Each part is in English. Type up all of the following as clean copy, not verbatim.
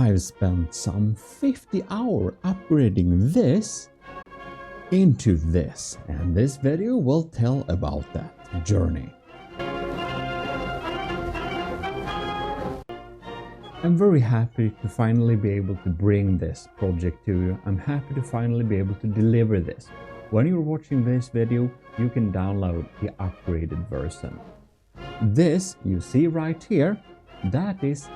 I've spent some 50 hours upgrading this into this, and this video will tell about that journey. I'm very happy to finally be able to bring this project to you. I'm happy to finally be able to deliver this. When you're watching this video, you can download the upgraded version. This you see right here, that is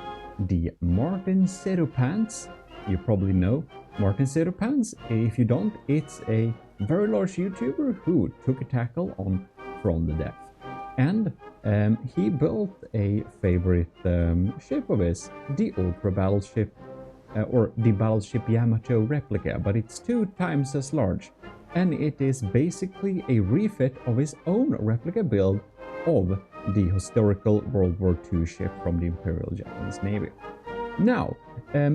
the martincitopants. You probably know martincitopants. If you don't, it's a very large YouTuber who took a tackle on From the Depth. And he built a favorite ship of his, the Ultra Battleship or the Battleship Yamato replica, but it's 2 times as large. And it is basically a refit of his own replica build of the historical World War II ship from the Imperial Japanese Navy. Now,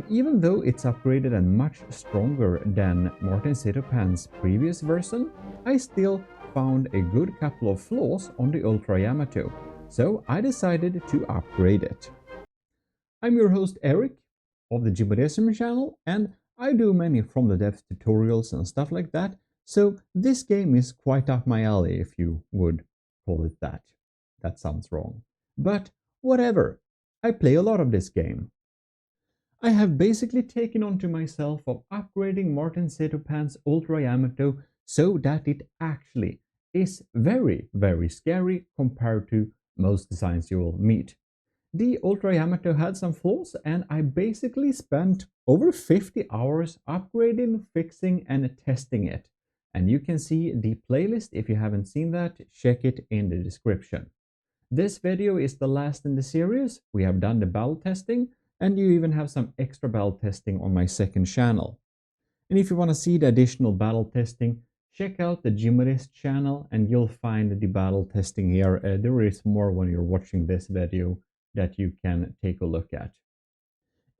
even though it's upgraded and much stronger than martincitopants' previous version, I still found a good couple of flaws on the Ultra Yamato, so I decided to upgrade it. I'm your host Eric of the Gmodism channel, and I do many From the Depth tutorials and stuff like that, so this game is quite up my alley, if you would call it that. That sounds wrong. But whatever, I play a lot of this game. I have basically taken on to myself of upgrading martincitopants' Ultra Yamato so that it actually is very, very scary compared to most designs you will meet. The Ultra Yamato had some flaws, and I basically spent over 50 hours upgrading, fixing and testing it. And you can see the playlist. If you haven't seen that, check it in the description. This video is the last in the series. We have done the battle testing, and you even have some extra battle testing on my second channel. And if you want to see the additional battle testing, check out the Gmodist channel and you'll find the battle testing here. There is more when you're watching this video that you can take a look at.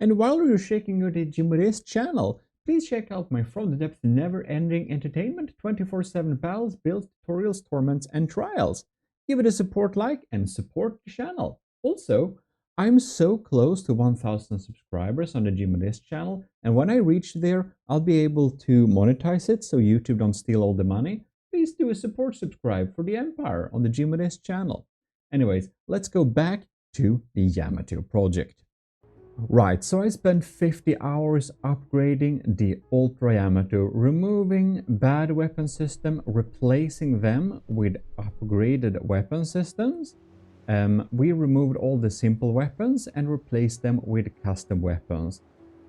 And while you're checking out the Gmodist channel, please check out my From the Depth never-ending entertainment, 24/7 battles, builds, tutorials, torments, and trials. Give it a support like and support the channel. Also, I'm so close to 1,000 subscribers on the Gmodist channel, and when I reach there, I'll be able to monetize it so YouTube don't steal all the money. Please do a support subscribe for the Empire on the Gmodist channel. Anyways, let's go back to the Yamato project. Right, so I spent 50 hours upgrading the Ultra Yamato, removing bad weapon system, replacing them with upgraded weapon systems. We removed all the simple weapons and replaced them with custom weapons.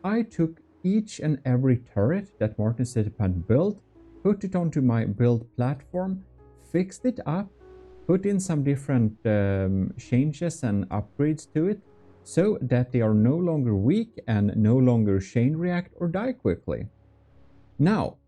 I took each and every turret that martincitopant built, put it onto my build platform, fixed it up, put in some different changes and upgrades to it, so that they are no longer weak and no longer chain react or die quickly. Now,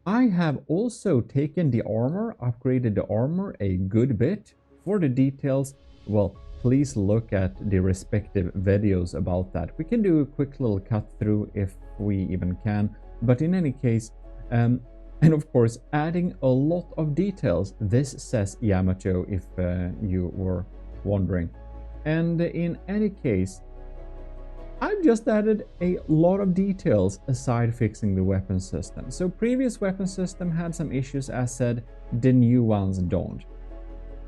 I have also taken the armor, upgraded the armor a good bit. For the details, well, please look at the respective videos about that. We can do a quick little cut through if we even can, but in any case, and of course, adding a lot of details. This says Yamato, if you were wondering. And in any case, I've just added a lot of details aside fixing the weapon system. So previous weapon system had some issues, as said, the new ones don't.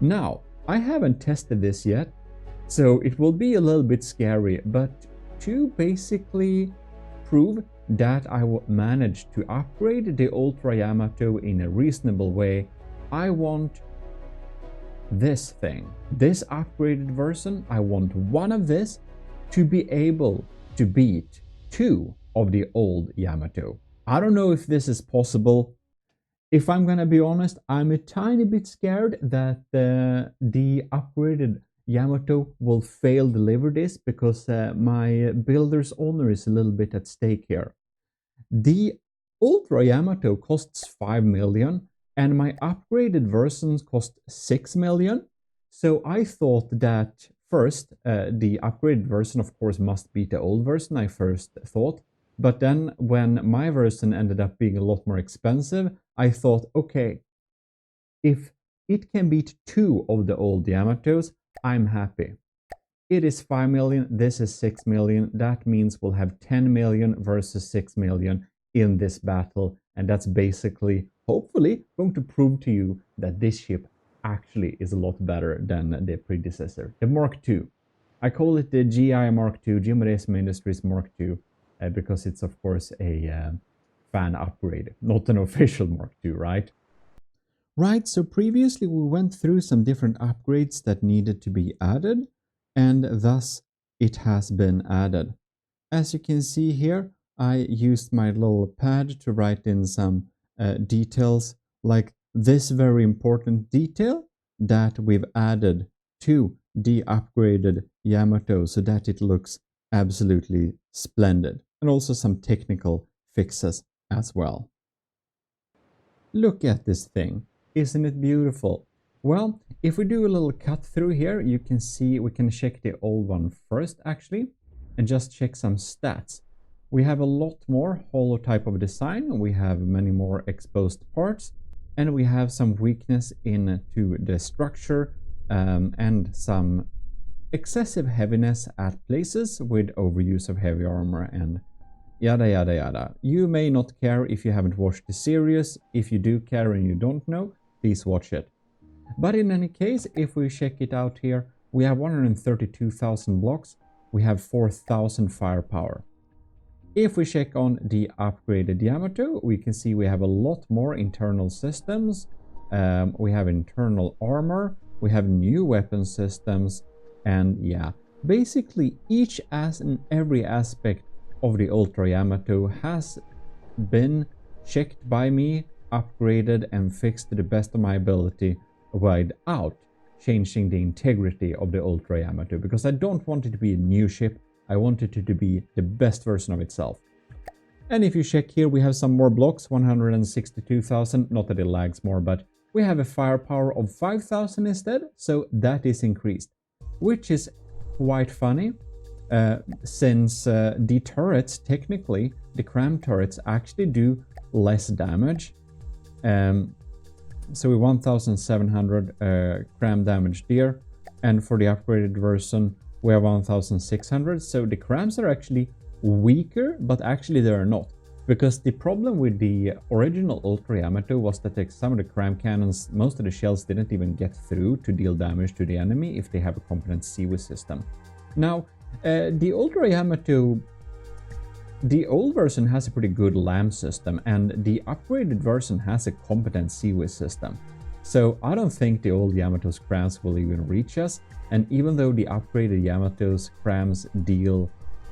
Now, I haven't tested this yet, so it will be a little bit scary, but to basically prove that I will manage to upgrade the Ultra Yamato in a reasonable way, I want this thing, this upgraded version. I want one of this to be able to beat 2 of the old Yamato. I don't know if this is possible. If I'm gonna be honest, I'm a tiny bit scared that the upgraded Yamato will fail deliver this, because my builder's honor is a little bit at stake here. The Ultra Yamato costs 5 million and my upgraded versions cost 6 million. So I thought that first, the upgraded version of course must beat the old version, I first thought. But then when my version ended up being a lot more expensive, I thought, okay, if it can beat 2 of the old Yamatos, I'm happy. It is 5 million, this is 6 million. That means we'll have 10 million versus 6 million in this battle. And that's basically, hopefully, going to prove to you that this ship actually is a lot better than the predecessor, the Mark II. I call it the GI Mark II, Gmodism Industries Mark II, because it's of course a fan upgrade, not an official Mark II, right? Right, so previously we went through some different upgrades that needed to be added, and thus it has been added. As you can see here, I used my little pad to write in some details, like this very important detail that we've added to the upgraded Yamato so that it looks absolutely splendid, and also some technical fixes as well. Look at this thing. Isn't it beautiful? Well, if we do a little cut through here, you can see we can check the old one first actually, and just check some stats. We have a lot more hollow type of design, we have many more exposed parts, and we have some weakness into the structure and some excessive heaviness at places with overuse of heavy armor and yada yada yada. You may not care if you haven't watched the series. If you do care and you don't know, please watch it. But in any case, if we check it out here, we have 132,000 blocks, we have 4,000 firepower. If we check on the upgraded Yamato, we can see we have a lot more internal systems, we have internal armor, we have new weapon systems, and yeah, basically each and every aspect of the Ultra Yamato has been checked by me, upgraded and fixed to the best of my ability without changing the integrity of the Ultra Yamato, because I don't want it to be a new ship, I want it to be the best version of itself. And if you check here, we have some more blocks, 162,000, not that it lags more, but we have a firepower of 5,000 instead, so that is increased, which is quite funny, since the turrets, technically, the cram turrets actually do less damage. So we 1,700 cram damage there, and for the upgraded version we have 1,600. So the crams are actually weaker, but actually they are not, because the problem with the original Ultra Yamato was that some of the cram cannons, most of the shells didn't even get through to deal damage to the enemy if they have a competent CW system. Now the Ultra Yamato, the old version has a pretty good LAM system, and the upgraded version has a competent CW system. So I don't think the old Yamato's crams will even reach us, and even though the upgraded Yamato's crams deal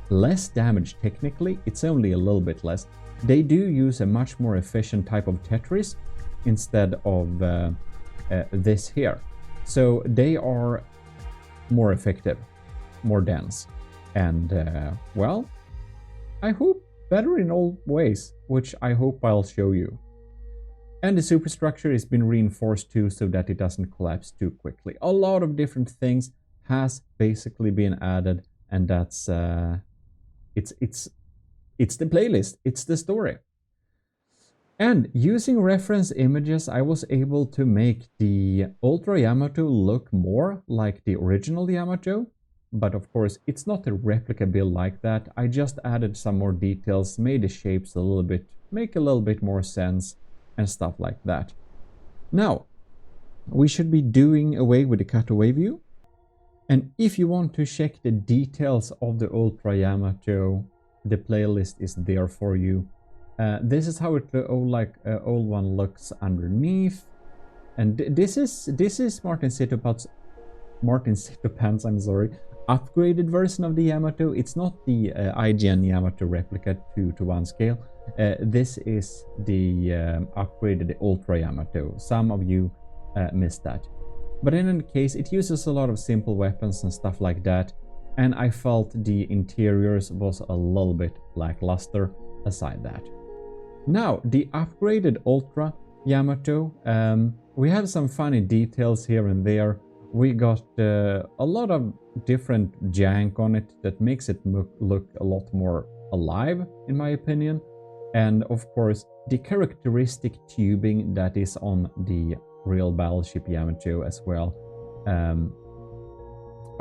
less damage technically, it's only a little bit less, they do use a much more efficient type of Tetris instead of this here. So they are more effective, more dense, and well, I hope better in all ways, which I hope I'll show you. And the superstructure has been reinforced too, so that it doesn't collapse too quickly. A lot of different things has basically been added, and that's it's the playlist, it's the story. And using reference images, I was able to make the Ultra Yamato look more like the original Yamato. But of course, it's not a replica build like that. I just added some more details, made the shapes a little bit, make a little bit more sense and stuff like that. Now, we should be doing away with the cutaway view. And if you want to check the details of the Ultra Yamato, the playlist is there for you. This is how the old one looks underneath. And this is martincitopants, I'm sorry, upgraded version of the Yamato. It's not the IJN Yamato replica 2:1 scale. This is the upgraded Ultra Yamato. Some of you missed that. But in any case, it uses a lot of simple weapons and stuff like that. And I felt the interiors was a little bit lackluster aside that. Now, the upgraded Ultra Yamato. We have some funny details here and there. We got a lot of different jank on it that makes it look a lot more alive, in my opinion. And of course, the characteristic tubing that is on the real Battleship Yamato as well.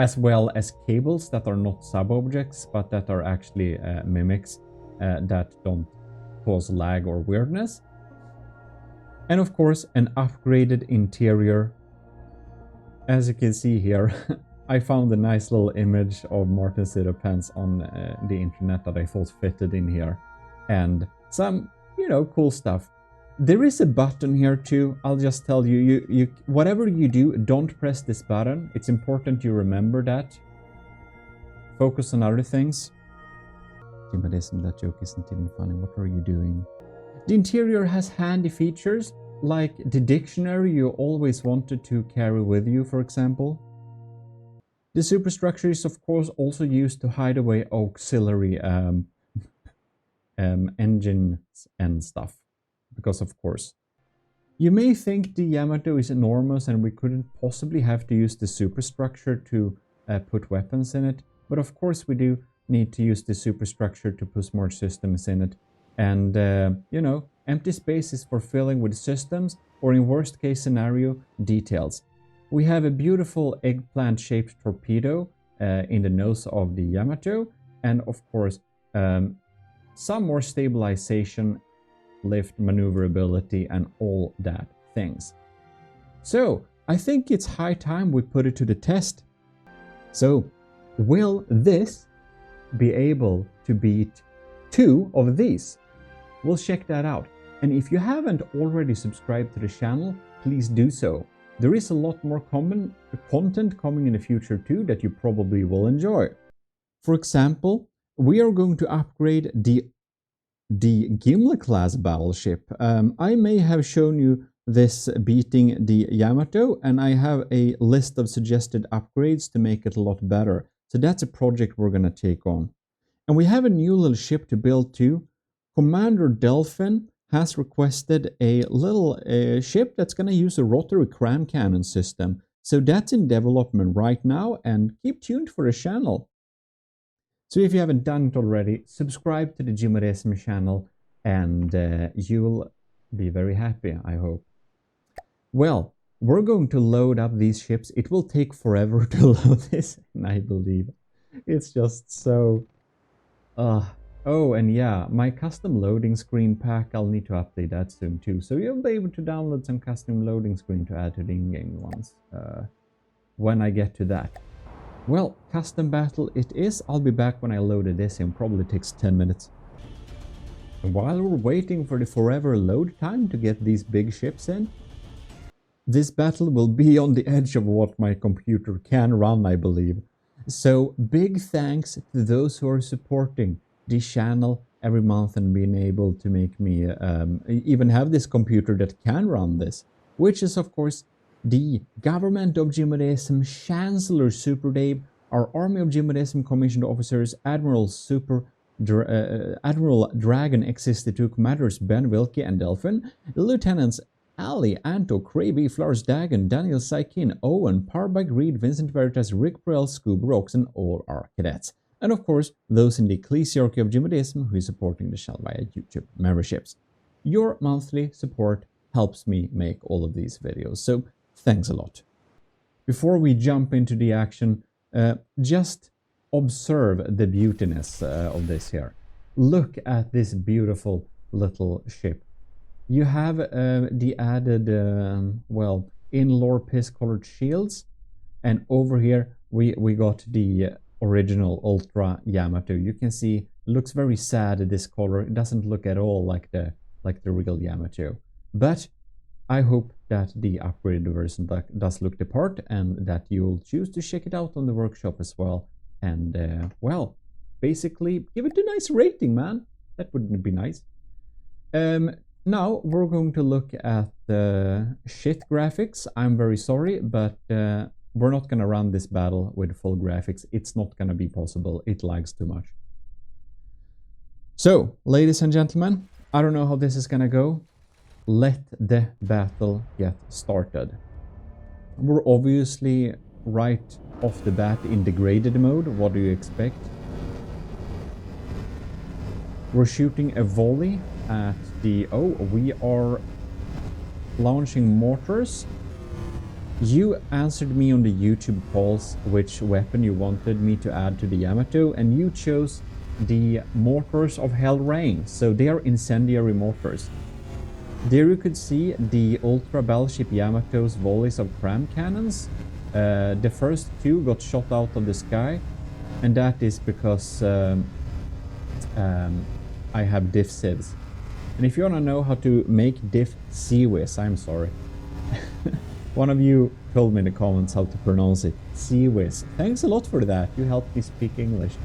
as well as cables that are not sub-objects, but that are actually mimics that don't cause lag or weirdness. And of course, an upgraded interior. As you can see here, I found a nice little image of martincitopants on the internet that I thought fitted in here. And some, you know, cool stuff. There is a button here too. I'll just tell you, whatever you do, don't press this button. It's important you remember that. Focus on other things. Gmodism, that joke isn't even funny. What are you doing? The interior has handy features, like the dictionary you always wanted to carry with you, for example. The superstructure is of course also used to hide away auxiliary engines and stuff, because of course. You may think the Yamato is enormous and we couldn't possibly have to use the superstructure to put weapons in it, but of course we do need to use the superstructure to put more systems in it. And, you know, empty spaces for filling with systems, or in worst case scenario, details. We have a beautiful eggplant-shaped torpedo in the nose of the Yamato, and of course, some more stabilization, lift, maneuverability, and all that things. So, I think it's high time we put it to the test. So, will this be able to beat 2 of these? We'll check that out. And if you haven't already subscribed to the channel, please do so. There is a lot more content coming in the future too that you probably will enjoy. For example, we are going to upgrade the Gimli-class battleship. I may have shown you this beating the Yamato, and I have a list of suggested upgrades to make it a lot better. So that's a project we're going to take on. And we have a new little ship to build too. Commander Delphin has requested a little ship that's going to use a rotary cram cannon system. So that's in development right now, and keep tuned for the channel. So if you haven't done it already, subscribe to the Gmodism channel and you'll be very happy, I hope. Well, we're going to load up these ships. It will take forever to load this, and I believe it's just so... Oh, and yeah, my custom loading screen pack, I'll need to update that soon too. So you'll be able to download some custom loading screen to add to the in-game ones when I get to that. Well, custom battle it is. I'll be back when I loaded this in. Probably takes 10 minutes. And while we're waiting for the forever load time to get these big ships in, this battle will be on the edge of what my computer can run, I believe. So big thanks to those who are supporting the channel every month and being able to make me even have this computer that can run this, which is of course the Government of Gmodism, Chancellor Super Dave, our Army of Gmodism Commissioned Officers, Admiral Dragon X62, Commanders Ben Wilkie and Delphin, Lieutenants Ali, Anto, Cravey, Flars Dagon, Daniel Saikin, Owen, Parbag Reed, Vincent Veritas, Rick Burrell, Scoob Rocks, and all our cadets. And of course, those in the ecclesiarchy of Gmodism who is supporting the channel via YouTube memberships. Your monthly support helps me make all of these videos, so thanks a lot. Before we jump into the action, just observe the beautiness of this here. Look at this beautiful little ship. You have the added, well, in-lore piss-colored shields, and over here we got the original Ultra Yamato. You can see it looks very sad, this color. It doesn't look at all like the real Yamato. But I hope that the upgraded version does look the part, and that you'll choose to check it out on the workshop as well. And well, basically give it a nice rating, man. That wouldn't be nice. Now we're going to look at the shit graphics. I'm very sorry, but we're not going to run this battle with full graphics. It's not going to be possible. It lags too much. So, ladies and gentlemen, I don't know how this is going to go. Let the battle get started. We're obviously right off the bat in degraded mode. What do you expect? We're shooting a volley at the... Oh, we are launching mortars. You answered me on the YouTube polls which weapon you wanted me to add to the Yamato, and you chose the Mortars of Hell Rain, so they are incendiary mortars. There you could see the Ultra Battleship Yamato's volleys of cram cannons. The first two got shot out of the sky, and that is because I have diff civs. And if you want to know how to make diff CWIS, I'm sorry. One of you told me in the comments how to pronounce it. CWIS. Thanks a lot for that. You helped me speak English.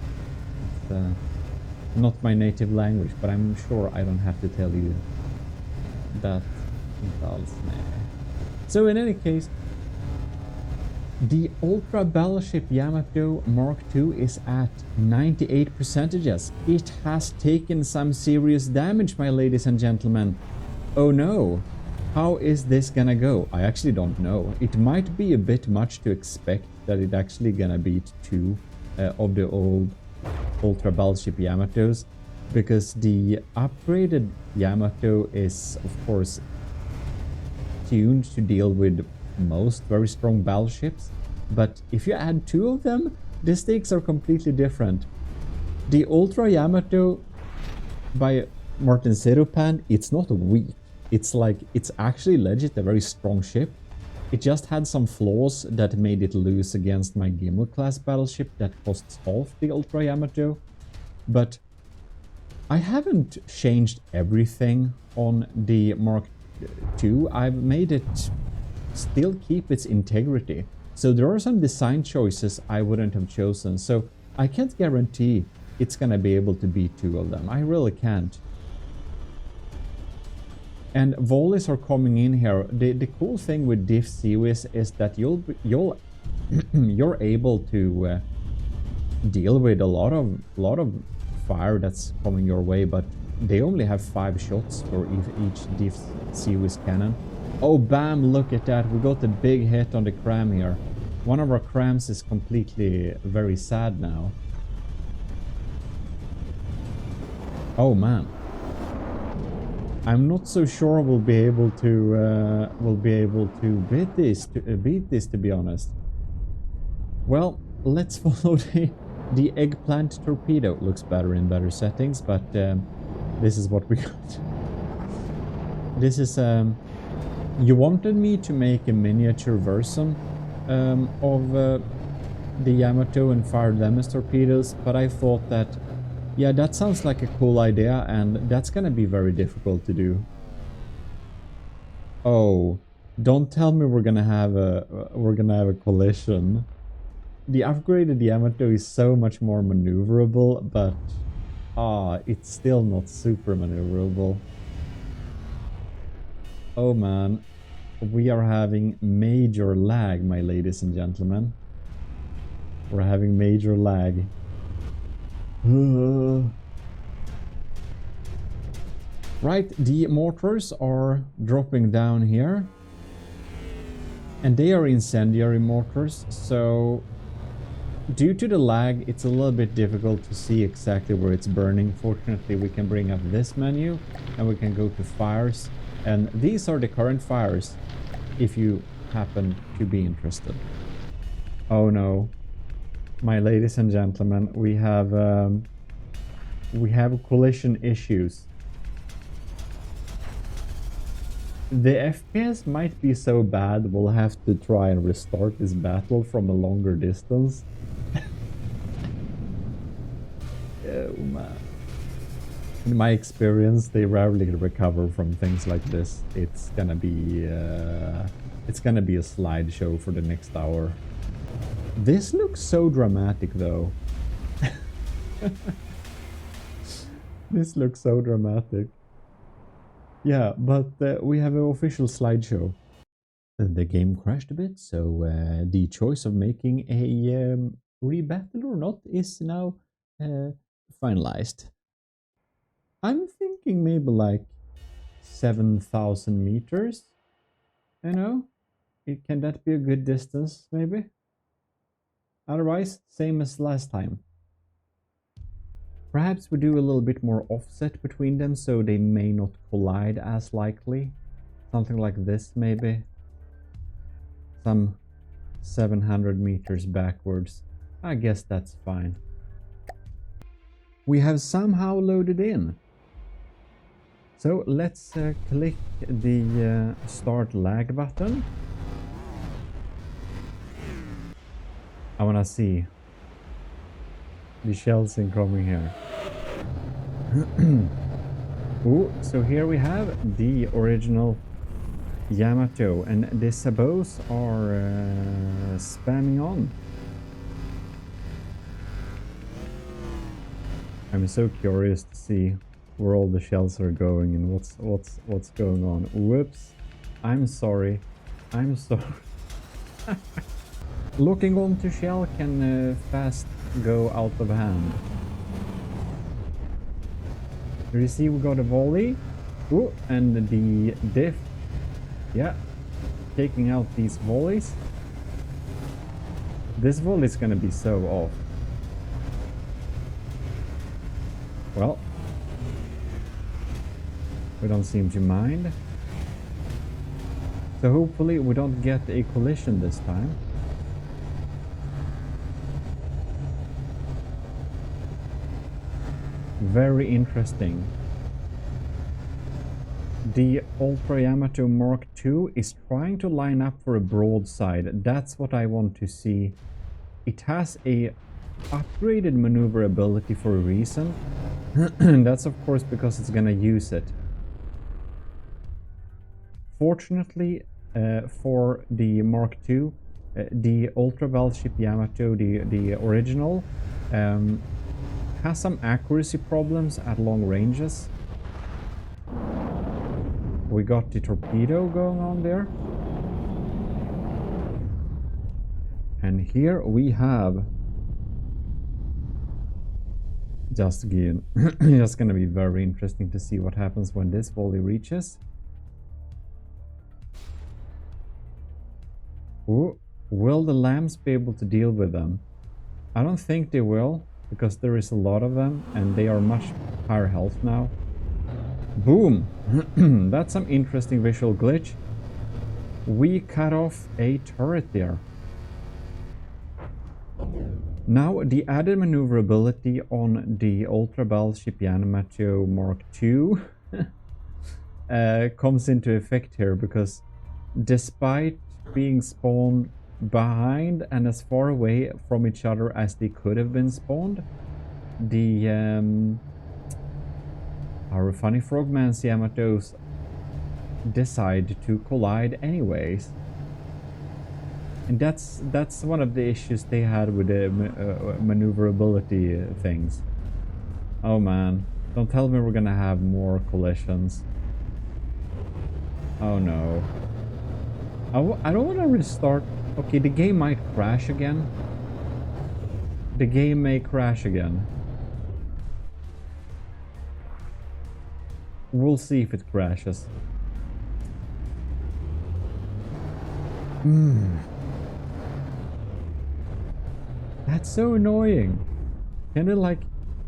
It's not my native language, but I'm sure I don't have to tell you that. So in any case, the Ultra Battleship Yamato Mark II is at 98%. It has taken some serious damage, my ladies and gentlemen. Oh no. How is this gonna go? I actually don't know. It might be a bit much to expect that it actually gonna beat two of the old Ultra Battleship Yamatos, because the upgraded Yamato is, of course, tuned to deal with most very strong battleships, but if you add two of them, the stakes are completely different. The Ultra Yamato by martincitopants, it's not weak. It's actually legit a very strong ship. It just had some flaws that made it lose against my Gmod-class battleship that costs half the Ultra Yamato. But I haven't changed everything on the Mark II. I've made it still keep its integrity. So there are some design choices I wouldn't have chosen. So I can't guarantee it's gonna be able to beat two of them. I really can't. And volleys are coming in here. The cool thing with diff CWIS is that you're able to deal with a lot of fire that's coming your way, but they only have 5 shots for each diff CWIS cannon. Oh bam, look at that, we got a big hit on the cram here. One of our crams is completely very sad now. Oh man. I'm not so sure we'll be able to beat this, to be honest. Well, let's follow the eggplant torpedo. Looks better in better settings, but this is what we got. This is you wanted me to make a miniature version of the Yamato and fire them as torpedoes, but I thought that, yeah, that sounds like a cool idea, and that's gonna be very difficult to do. Oh, don't tell me we're gonna have a collision. The upgraded Yamato is so much more maneuverable, but it's still not super maneuverable. Oh man, we are having major lag, my ladies and gentlemen. We're having major lag. Right, the mortars are dropping down here, and they are incendiary mortars, so due to the lag it's a little bit difficult to see exactly where it's burning. Fortunately, we can bring up this menu and we can go to fires, and these are the current fires if you happen to be interested. Oh no. My ladies and gentlemen, we have collision issues. The FPS might be so bad we'll have to try and restart this battle from a longer distance. Oh man. In my experience, they rarely recover from things like this. It's gonna be a slideshow for the next hour. This looks so dramatic though. This looks so dramatic. Yeah, but we have an official slideshow. The game crashed a bit, so the choice of making a rebattle or not is now finalized. I'm thinking maybe like 7,000 meters. You know? Can that be a good distance, maybe? Otherwise, same as last time. Perhaps we do a little bit more offset between them so they may not collide as likely. Something like this, maybe. some 700 meters backwards. I guess that's fine. We have somehow loaded in. So let's click the start lag button. I wanna see the shells incoming here. Ooh, so here we have the original Yamato, and the sabos are spamming on. I'm so curious to see where all the shells are going and what's going on. Whoops, I'm sorry. I'm sorry. Looking onto shell can fast go out of hand. You see, we got a volley. Ooh, and the diff. Yeah, taking out these volleys. This volley is gonna be so off. Well, we don't seem to mind. So hopefully we don't get a collision this time. Very interesting. The Ultra Yamato Mark II is trying to line up for a broadside. That's what I want to see. It has a upgraded maneuverability for a reason. That's of course because it's gonna use it. Fortunately for the Mark II, the Ultra Battleship Yamato, the original, has some accuracy problems at long ranges. We got the torpedo going on there. And here we have just gonna be very interesting to see what happens when this volley reaches. Ooh, will the lambs be able to deal with them? I don't think they will, because there is a lot of them and they are much higher health now. Boom! That's some interesting visual glitch. We cut off a turret there. Now the added maneuverability on the Ultra Battleship Yamato Mark II comes into effect here, because despite being spawned behind and as far away from each other as they could have been spawned, the our funny frogman's Yamatos decide to collide anyways. And that's one of the issues they had with the maneuverability things. Oh man, don't tell me we're gonna have more collisions. Oh no. I don't want to restart. Okay, the game might crash again. The game may crash again. We'll see if it crashes. That's so annoying. Can they like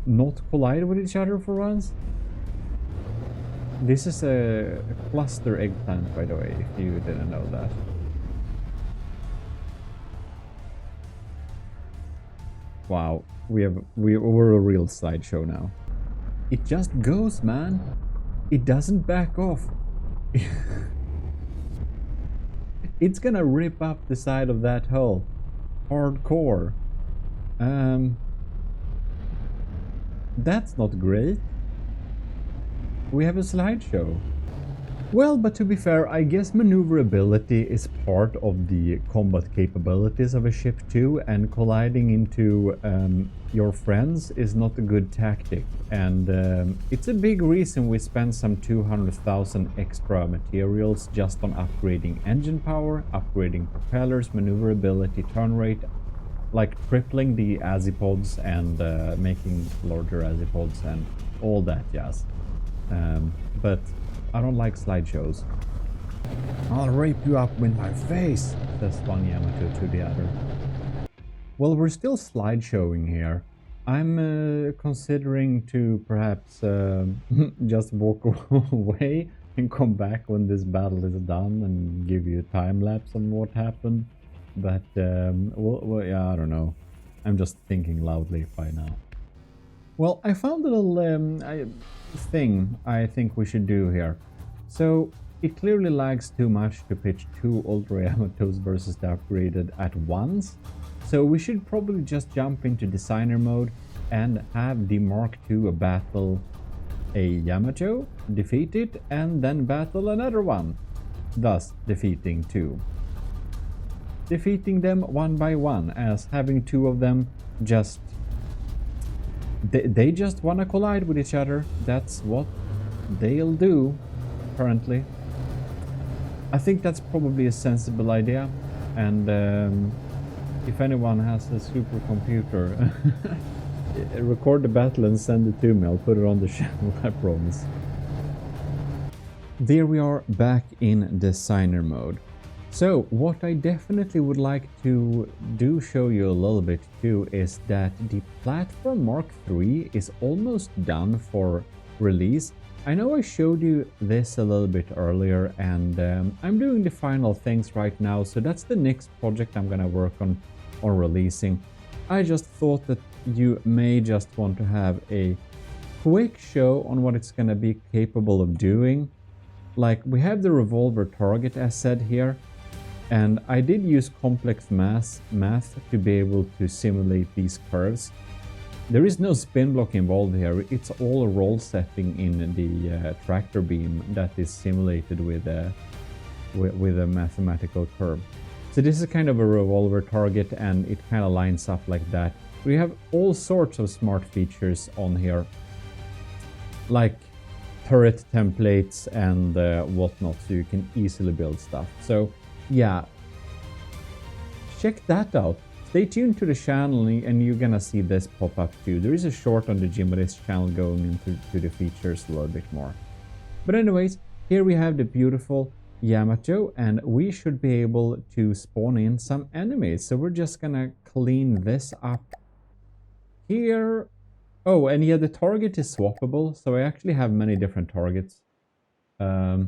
not collide with each other for once? This is a cluster eggplant, by the way, if you didn't know that. Wow, we're a real slideshow now. It just goes, man. It doesn't back off. It's gonna rip up the side of that hull. Hardcore. That's not great. We have a slideshow. Well, but to be fair, I guess maneuverability is part of the combat capabilities of a ship too, and colliding into your friends is not a good tactic. And it's a big reason we spent some 200,000 extra materials just on upgrading engine power, upgrading propellers, maneuverability, turn rate, like tripling the azipods and making larger azipods and all that jazz. But I don't like slideshows. I'll rape you up with my face, says one Yamato to the other. Well, we're still slideshowing here. I'm considering to perhaps just walk away can come back when this battle is done and give you a time lapse on what happened. But well, yeah, I don't know. I'm just thinking loudly by now. Well, I found a little thing I think we should do here. So it clearly lags too much to pitch two Ultra Yamatos versus the upgraded at once. So we should probably just jump into designer mode and have the Mark II battle a Yamato, defeat it, and then battle another one, thus defeating two. Defeating them one by one, as having two of them just... They just wanna collide with each other. That's what they'll do, apparently. I think that's probably a sensible idea, and if anyone has a supercomputer, record the battle and send it to me. I'll put it on the channel, I promise. There we are, back in designer mode. So what I definitely would like to show you a little bit too is that the platform Mark III is almost done for release. I know I showed you this a little bit earlier, and I'm doing the final things right now, so that's the next project I'm gonna work on releasing. I just thought that you may just want to have a quick show on what it's gonna be capable of doing. Like, we have the revolver target as said here, and I did use complex math to be able to simulate these curves. There is no spin block involved here. It's all roll setting in the tractor beam that is simulated with a mathematical curve. So this is kind of a revolver target, and it kind of lines up like that. We have all sorts of smart features on here, like turret templates and whatnot, so you can easily build stuff. So yeah, check that out. Stay tuned to the channel and you're gonna see this pop up too. There is a short on the Gmodism channel going into the features a little bit more. But anyways, here we have the beautiful Yamato, and we should be able to spawn in some enemies. So we're just gonna clean this up here. Oh, and yeah, the target is swappable, so I actually have many different targets. I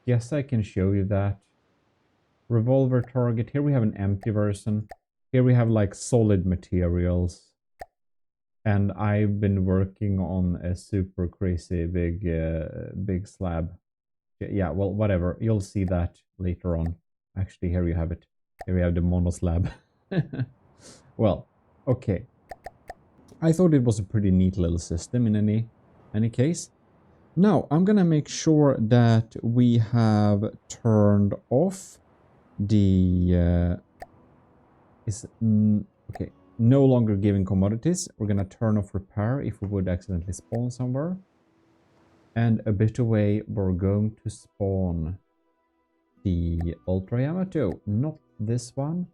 guess I can show you that. Revolver target. Here we have an empty version. Here we have like solid materials. And I've been working on a super crazy big slab. Yeah, well, whatever. You'll see that later on. Actually, here you have it. Here we have the mono slab. Well, okay. I thought it was a pretty neat little system in any case. Now, I'm gonna make sure that we have turned off the okay, no longer giving commodities. We're gonna turn off repair if we would accidentally spawn somewhere, and a bit away we're going to spawn the Ultra Yamato, not this one,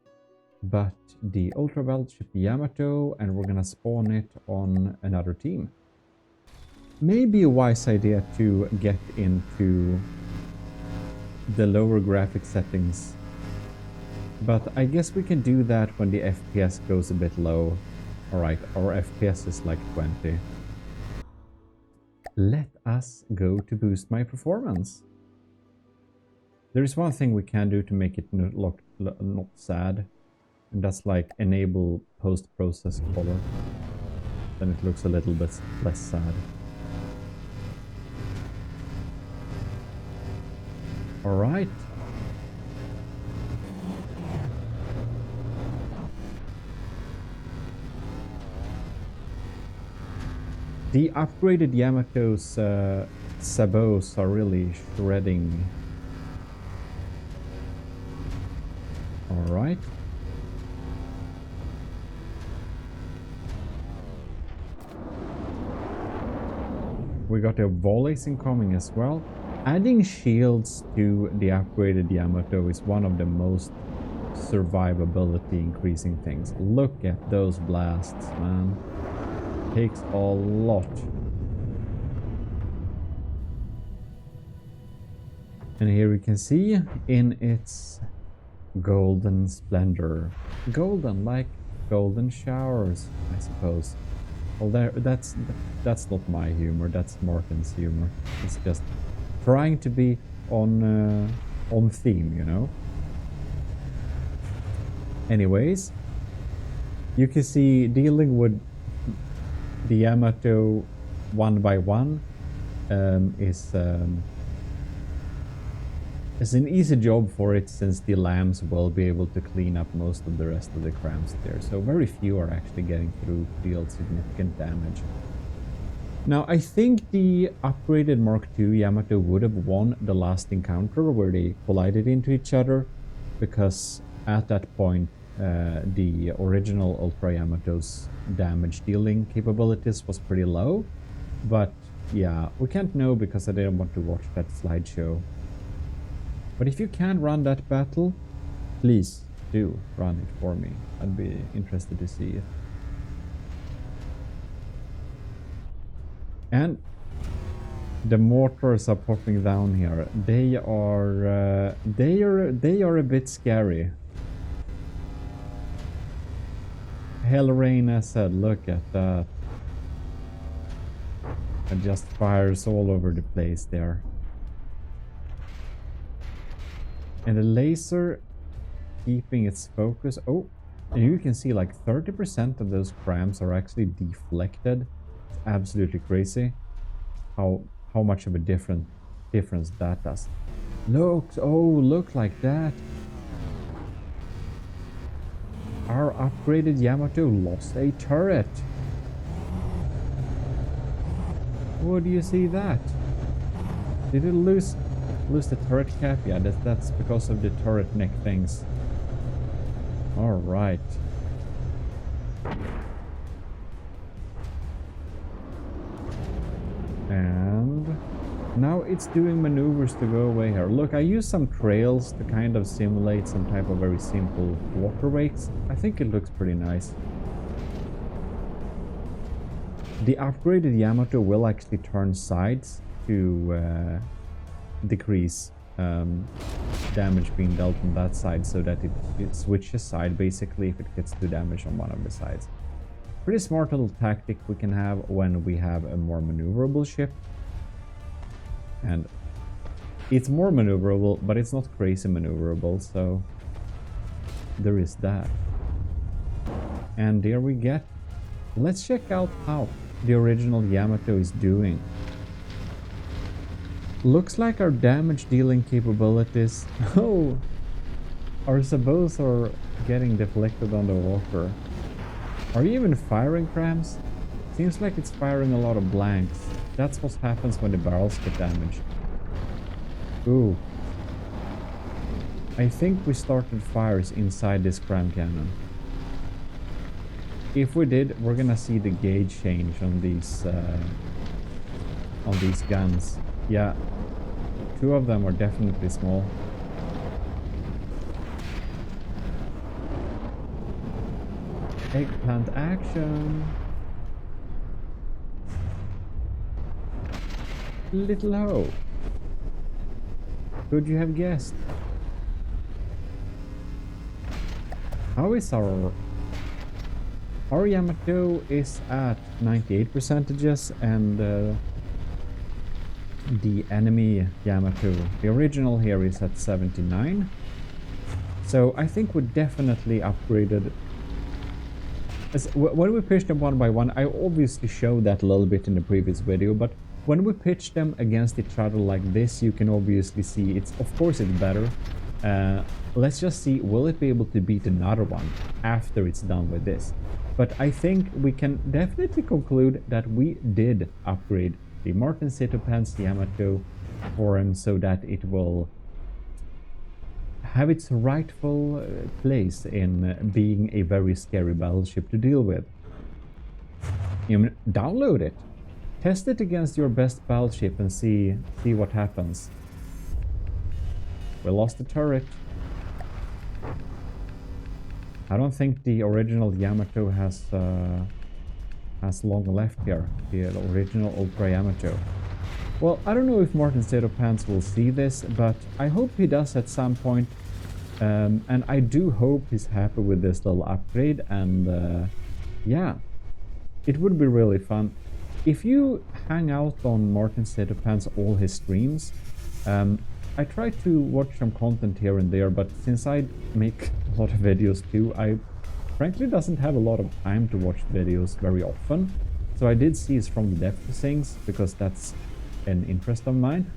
but the Ultra Battleship Yamato, and we're gonna spawn it on another team. Maybe a wise idea to get into the lower graphic settings, but I guess we can do that when the FPS goes a bit low. Alright, our FPS is like 20. Let us go to boost my performance. There is one thing we can do to make it not sad, and that's like enable post-process color. Then it looks a little bit less sad. Alright. The upgraded Yamato's sabots are really shredding. Alright. We got the volleys incoming as well. Adding shields to the upgraded Yamato is one of the most survivability increasing things. Look at those blasts, man. Takes a lot. And here we can see in its golden splendor. Golden, like golden showers, I suppose. Well, that's not my humor. That's Martin's humor. It's just trying to be on theme, you know. Anyways, you can see dealing with the Yamato one by one is an easy job for it, since the lambs will be able to clean up most of the rest of the crams there. So very few are actually getting through to deal significant damage. Now, I think the upgraded Mark II Yamato would have won the last encounter where they collided into each other, because at that point the original Ultra Yamato's damage dealing capabilities was pretty low. But yeah, we can't know because I didn't want to watch that slideshow. But if you can run that battle, please do run it for me. I'd be interested to see it. And the mortars are popping down here. They are a bit scary. Hellraina said, look at that. It just fires all over the place there. And the laser keeping its focus. Oh, and you can see like 30% of those crams are actually deflected. It's absolutely crazy how much of a difference that does. Look like that. Our upgraded Yamato lost a turret. Oh, do you see that? Did it lose the turret cap? Yeah, that's because of the turret neck things. All right. And now it's doing maneuvers to go away here. Look, I used some trails to kind of simulate some type of very simple water rakes. I think it looks pretty nice. The upgraded Yamato will actually turn sides to decrease damage being dealt on that side, so that it switches side basically if it gets too damage on one of the sides. Pretty smart little tactic we can have when we have a more maneuverable ship. And it's more maneuverable, but it's not crazy maneuverable, so there is that. And there we get. Let's check out how the original Yamato is doing. Looks like our damage dealing capabilities. Oh, our sabots are getting deflected on the water. Are you even firing crams? Seems like it's firing a lot of blanks. That's what happens when the barrels get damaged. Ooh. I think we started fires inside this cram cannon. If we did, we're gonna see the gauge change on these guns. Yeah, two of them are definitely small. Eggplant action. Little ho. Could you have guessed? How is our Yamato is at 98%, and the enemy Yamato, the original here, is at 79. So I think we definitely upgraded. When we pitched them one by one, I obviously showed that a little bit in the previous video, but when we pitch them against each other like this, you can obviously see of course it's better. Let's just see, will it be able to beat another one after it's done with this? But I think we can definitely conclude that we did upgrade the martincitopants Yamato for him, so that it will have its rightful place in being a very scary battleship to deal with. Download it. Test it against your best battleship and see what happens. We lost the turret. I don't think the original Yamato has long left here. The original Ultra Yamato. Well, I don't know if martincitopants will see this, but I hope he does at some point. And I do hope he's happy with this little upgrade. And yeah, it would be really fun. If you hang out on martincitopants, all his streams, I try to watch some content here and there, but since I make a lot of videos too, I frankly doesn't have a lot of time to watch videos very often. So I did see From the Depths of Things, because that's an interest of mine.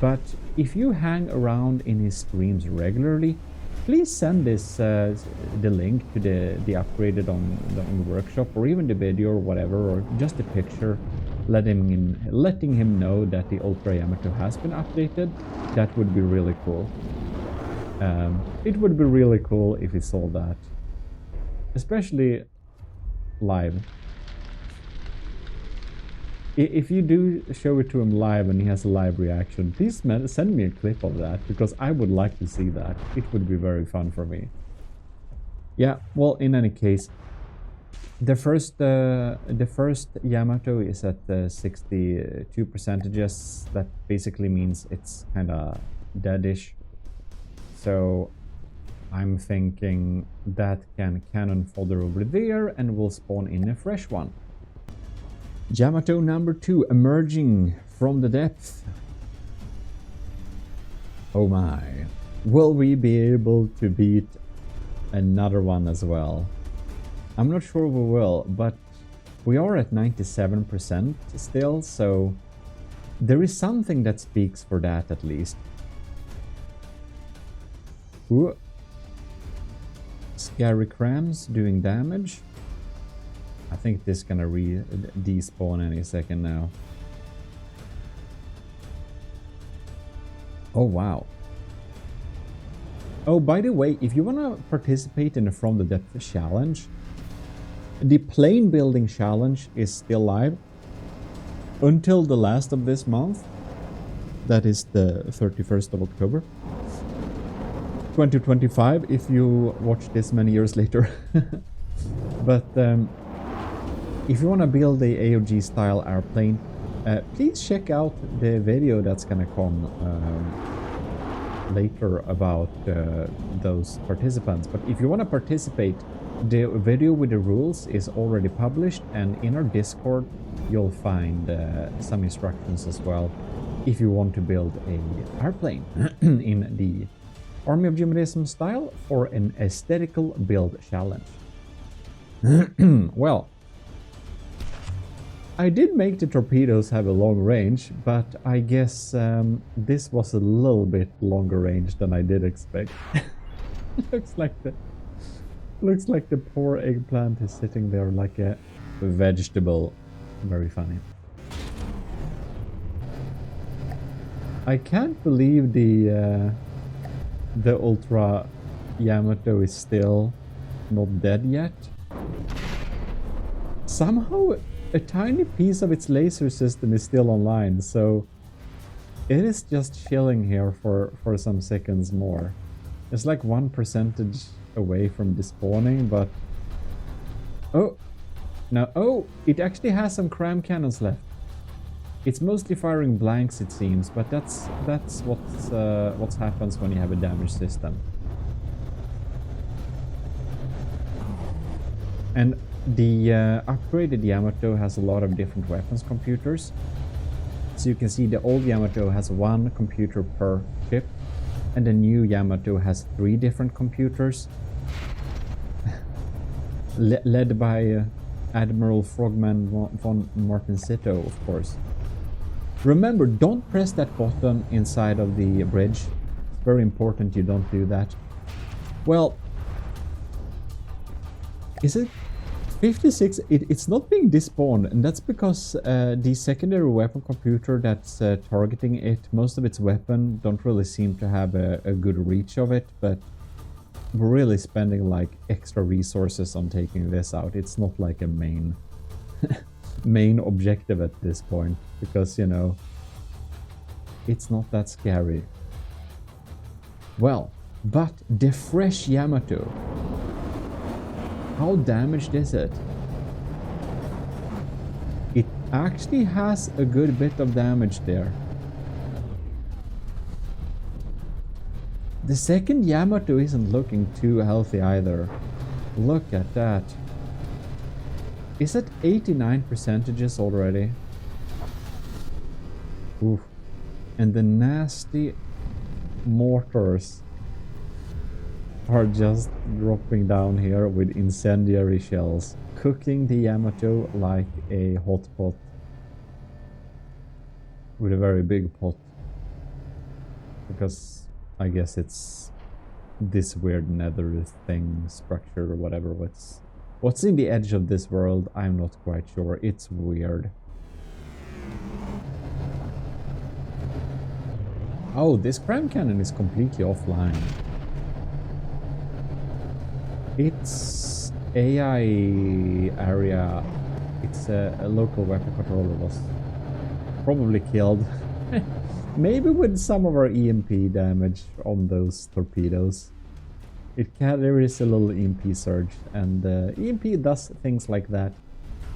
But if you hang around in his streams regularly, please send this the link to the upgraded on the workshop, or even the video or whatever, or just a picture, letting him know that the Ultra Yamato has been updated. That would be really cool. It would be really cool if he saw that, especially live. If you do show it to him live and he has a live reaction, please send me a clip of that, because I would like to see that. It would be very fun for me. Yeah, well, in any case, the first Yamato is at 62%. That basically means it's kind of deadish. So I'm thinking that can cannon fodder over there and will spawn in a fresh one. Yamato number 2, emerging from the depth. Oh my. Will we be able to beat another one as well? I'm not sure we will, but we are at 97% still, so there is something that speaks for that at least. Ooh. Scary crams doing damage. I think this is gonna despawn any second now. Oh wow. Oh, by the way, if you wanna participate in the From the Depth challenge, the plane building challenge is still live until the last of this month. That is the 31st of October 2025, if you watch this many years later. But if you want to build a AOG style airplane, please check out the video that's gonna come later about those participants. But if you want to participate, the video with the rules is already published, and in our Discord you'll find some instructions as well if you want to build a airplane in the Army of Gmodism style for an aesthetical build challenge. Well, I did make the torpedoes have a long range, but I guess this was a little bit longer range than I did expect. Looks like the poor eggplant is sitting there like a vegetable. Very funny. I can't believe the Ultra Yamato is still not dead yet. Somehow a tiny piece of its laser system is still online, so it is just chilling here for some seconds more. It's like 1% away from despawning, but oh, now it actually has some cram cannons left. It's mostly firing blanks, it seems, but that's what happens when you have a damaged system. And the upgraded Yamato has a lot of different weapons computers. So you can see the old Yamato has 1 computer per ship, and the new Yamato has 3 different computers. Led by Admiral Frogman von Martincito, of course. Remember, don't press that button inside of the bridge. It's very important you don't do that. Well, is it 56? It's not being despawned, and that's because the secondary weapon computer that's targeting it, most of its weapon don't really seem to have a good reach of it, but we're really spending like extra resources on taking this out. It's not like a main objective at this point, because, you know, it's not that scary. Well, but the fresh Yamato, how damaged is it? It actually has a good bit of damage there. The second Yamato isn't looking too healthy either. Look at that. Is it 89% already? Oof. And the nasty mortars are just dropping down here with incendiary shells, cooking the Yamato like a hot pot. With a very big pot. Because I guess it's this weird nether thing, structure or whatever. What's in the edge of this world, I'm not quite sure. It's weird. Oh, this cram cannon is completely offline. It's AI area. It's a local weapon controller was probably killed. Maybe with some of our EMP damage on those torpedoes. There is a little EMP surge, and EMP does things like that.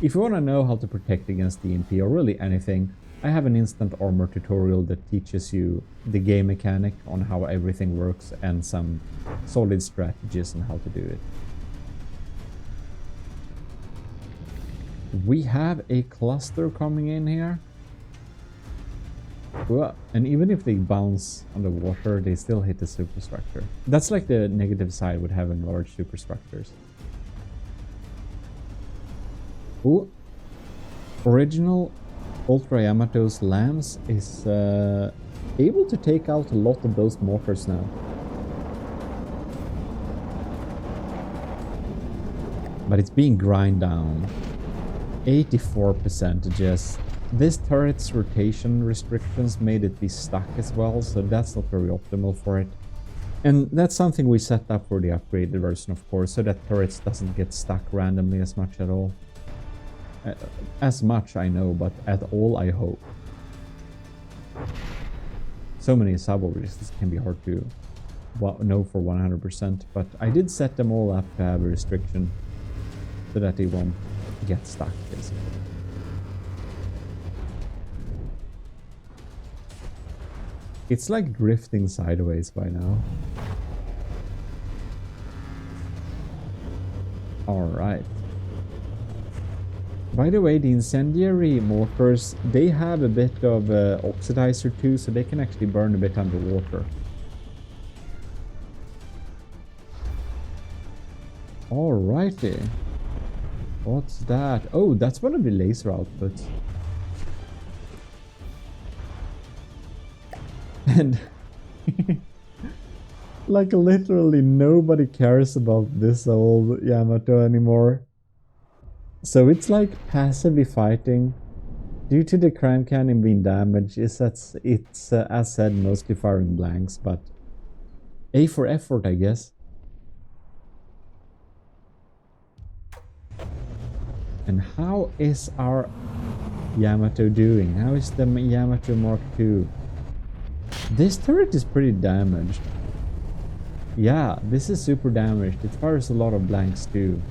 If you want to know how to protect against EMP or really anything, I have an instant armor tutorial that teaches you the game mechanic on how everything works and some solid strategies on how to do it. We have a cluster coming in here. And even if they bounce on the water, they still hit the superstructure. That's like the negative side with having large superstructures. Ooh. Original Ultra Yamato's lambs is able to take out a lot of those mortars now. But it's being grind down. 84%. This turret's rotation restrictions made it be stuck as well, so that's not very optimal for it. And that's something we set up for the upgraded version, of course, so that turrets doesn't get stuck randomly as much at all. As much, I know, but at all, I hope. So many sub-orbits, this can be hard to know for 100%, but I did set them all up to have a restriction so that they won't get stuck, basically. It's like drifting sideways by now. Alright. By the way, the incendiary mortars, they have a bit of oxidizer too, so they can actually burn a bit underwater. Alrighty. What's that? Oh, that's one of the laser outputs. And like literally nobody cares about this old Yamato anymore. So it's like passively fighting. Due to the cram cannon being damaged, it's as said, mostly firing blanks, but A for effort, I guess. And how is our Yamato doing? How is the Yamato Mark II? This turret is pretty damaged. Yeah, this is super damaged. It fires a lot of blanks too.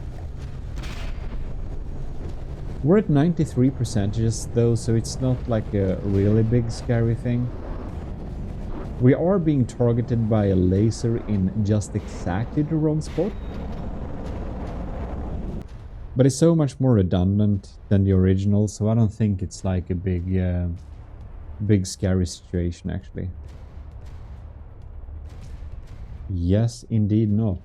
We're at 93% though, so it's not like a really big scary thing. We are being targeted by a laser in just exactly the wrong spot. But it's so much more redundant than the original, so I don't think it's like a big scary situation actually. Yes, indeed not.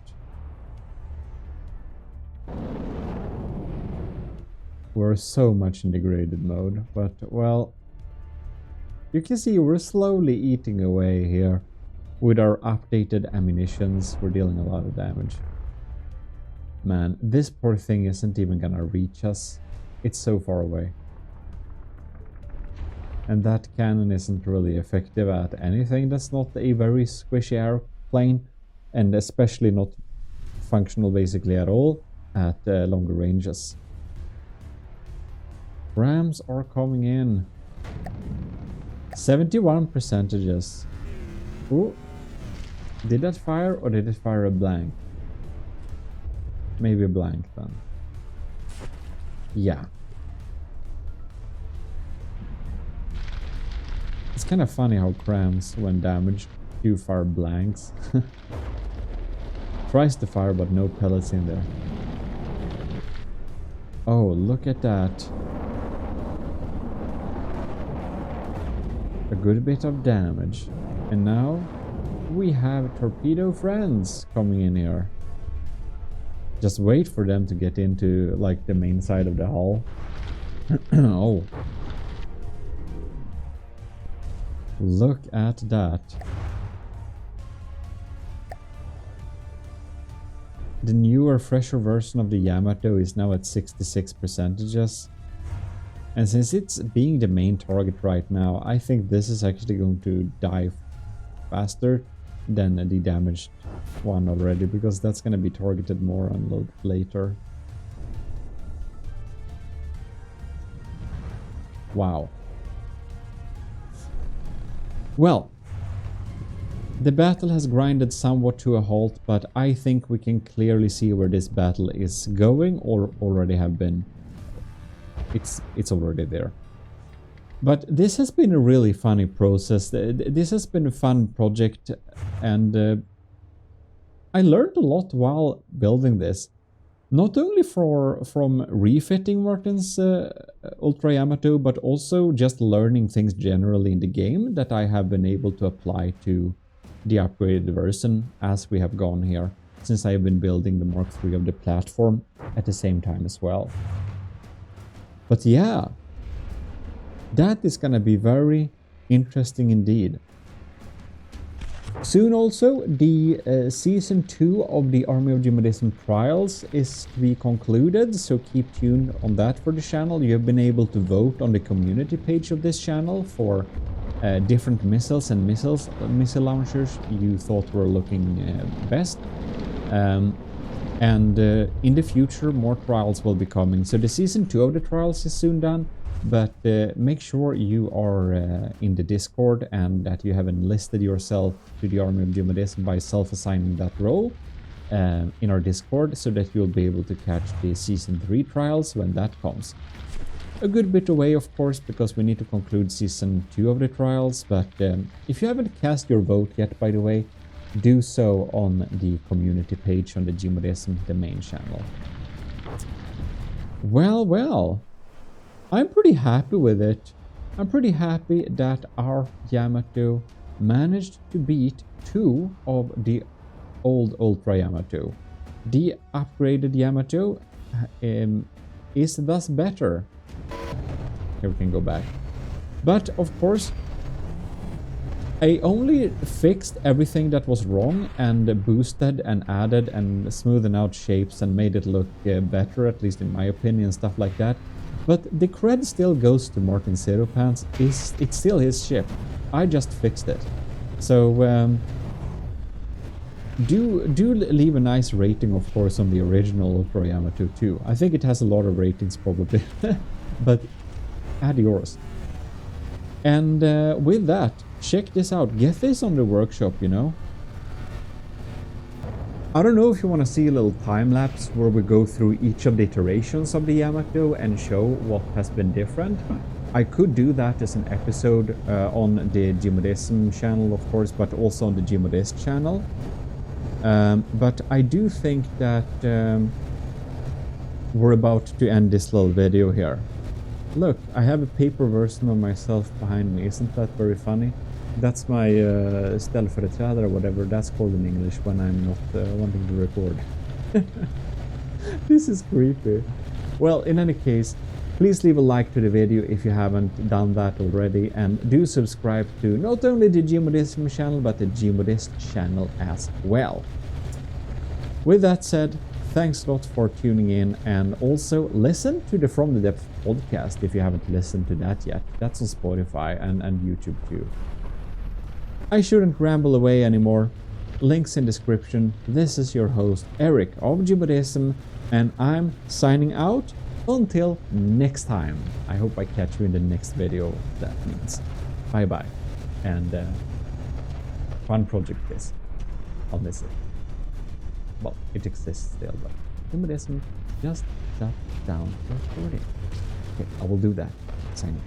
We're so much in degraded mode, but well, you can see we're slowly eating away here. With our updated ammunitions, we're dealing a lot of damage. Man, this poor thing isn't even gonna reach us. It's so far away. And that cannon isn't really effective at anything that's not a very squishy airplane, and especially not functional basically at all at longer ranges. Rams are coming in. 71%. Ooh. Did that fire or did it fire a blank? Maybe a blank then. Yeah. It's kind of funny how crams, when damaged, do fire blanks. Tries to fire but no pellets in there. Oh, look at that. A good bit of damage. And now we have torpedo friends coming in here. Just wait for them to get into like the main side of the hull. Oh. Look at that. The newer, fresher version of the Yamato is now at 66%. And since it's being the main target right now, I think this is actually going to die faster than the damaged one already, because that's going to be targeted more and later. Wow. Well, the battle has grinded somewhat to a halt, but I think we can clearly see where this battle is going, or already have been. It's already there. But this has been a really funny process. This has been a fun project, and I learned a lot while building this. Not only from refitting Martin's Ultra Yamato, but also just learning things generally in the game that I have been able to apply to the upgraded version as we have gone here, since I have been building the Mark III of the platform at the same time as well. But yeah, that is gonna be very interesting indeed. Soon also, the Season 2 of the Army of Gmodism Trials is to be concluded, so keep tuned on that for the channel. You have been able to vote on the community page of this channel for different missiles and missile launchers you thought were looking best. And in the future, more trials will be coming. So the Season 2 of the trials is soon done. But make sure you are in the Discord and that you have enlisted yourself to the Army of Gmodism by self-assigning that role in our Discord, so that you'll be able to catch the Season 3 trials when that comes. A good bit away, of course, because we need to conclude Season 2 of the trials, but if you haven't cast your vote yet, by the way, do so on the community page on the Gmodism, the main channel. Well. I'm pretty happy with it. I'm pretty happy that our Yamato managed to beat 2 of the old Ultra Yamato. The upgraded Yamato is thus better. Here we can go back. But of course, I only fixed everything that was wrong and boosted and added and smoothed out shapes and made it look better, at least in my opinion, stuff like that. But the cred still goes to martincitopants. It's still his ship. I just fixed it. So do leave a nice rating, of course, on the original Ultra Yamato too. I think it has a lot of ratings probably, but add yours. And with that, check this out. Get this on the workshop, you know. I don't know if you want to see a little time-lapse where we go through each of the iterations of the Yamato and show what has been different. I could do that as an episode on the Gmodism channel, of course, but also on the Gmodist channel. But I do think that we're about to end this little video here. Look, I have a paper version of myself behind me. Isn't that very funny? That's my ställföreträdare, or whatever that's called in English when I'm not wanting to record. This is creepy. Well, in any case, please leave a like to the video if you haven't done that already, and do subscribe to not only the Gmodism channel, but the Gmodist channel as well. With that said, thanks a lot for tuning in, and also listen to the From the Depth podcast if you haven't listened to that yet. That's on Spotify and YouTube too. I shouldn't ramble away anymore. Links in description. This is your host, Eric of Gmodism, and I'm signing out until next time. I hope I catch you in the next video, that means. Bye bye. And fun project this. I'll miss it. Well, it exists still, but Gmodism just shut down recording. Okay, I will do that. Signing.